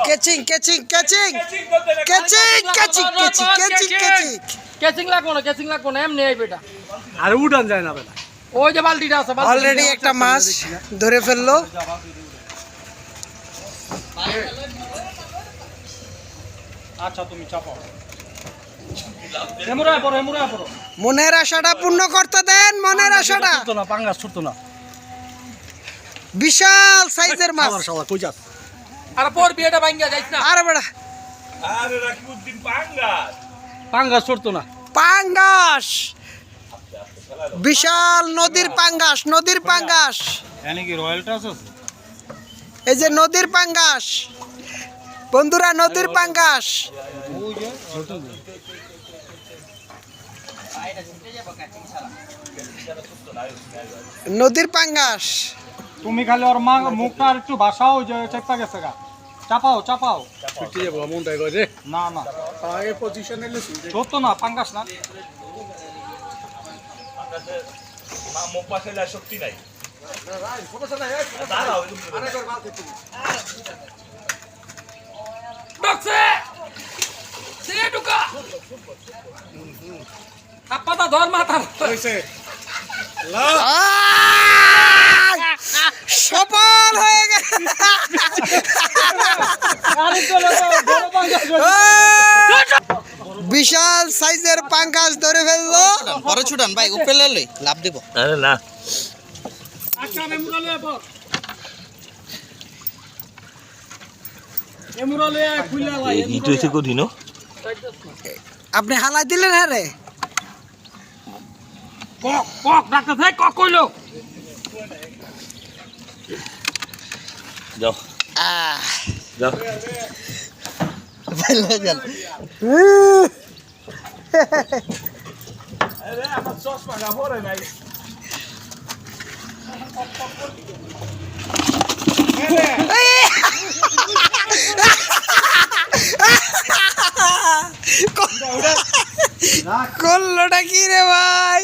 Catching catching catching catching catching catching catching catching catching লাগবো না এমনি আইবে এটা। আর উঠান যায় না বেটা। ওই যে বালতিটা আছে অলরেডি একটা মাছ ধরে ফেললো। আচ্ছা তুমি চাপাও। এমুরা পড়ো। মনের আশাটা পূর্ণ করতে দেন, মনের আশাটা। ছুটতো না, পাঙ্গাস ছুটতো না। বিশাল সাইজের মাছ। শালা কই যাস? আর পড়বি এটা ভাঙ্গা যাইস না। আরে বেড়া আরে রাকিবউদ্দিন পাঙ্গাস। পাঙ্গাস ছুটতো না। পাঙ্গাস, বিশাল নদীর পাঙ্গাস, নদীর পাঙ্গাস। এনে কি রয়্যালটা আছে? এই যে নদীর পাঙ্গাস বন্ধুরা, নদীর পাঙ্গাস। ওই যে নদীর পাঙ্গাস। তুমি খালি ওর মুখটা আর একটু ভাষাও, ওই যে চেপা গেছে গা। চাপাও পিটি যাবো মনটাই কই রে। না আগে পজিশন নিলে ছুটতো না, পাঙ্গাস না। মুখ পাশে শক্তি নাই। দাঁড়াও ডকছে সে ঢুকা আপা ধর মাথা কইছে সফল হয়ে গেছে। বিশাল সাইজের পাঙ্গাস ধরে ফেললো। বড় ছুটান ভাই, উপরে লই লাভ দেব। আরে না আচ্ছা এমুরা লয়ে পড়। এমুরা লয়ে খুইলা লাই। হিট হইছে কদিন আপনি হালাই দিলেন? হ্যাঁ রে, কক ডাক্তার ভাই কক কইলো যাও যাও আরে আমার চশমা গা পরে নাই। করলোটা কি রে ভাই?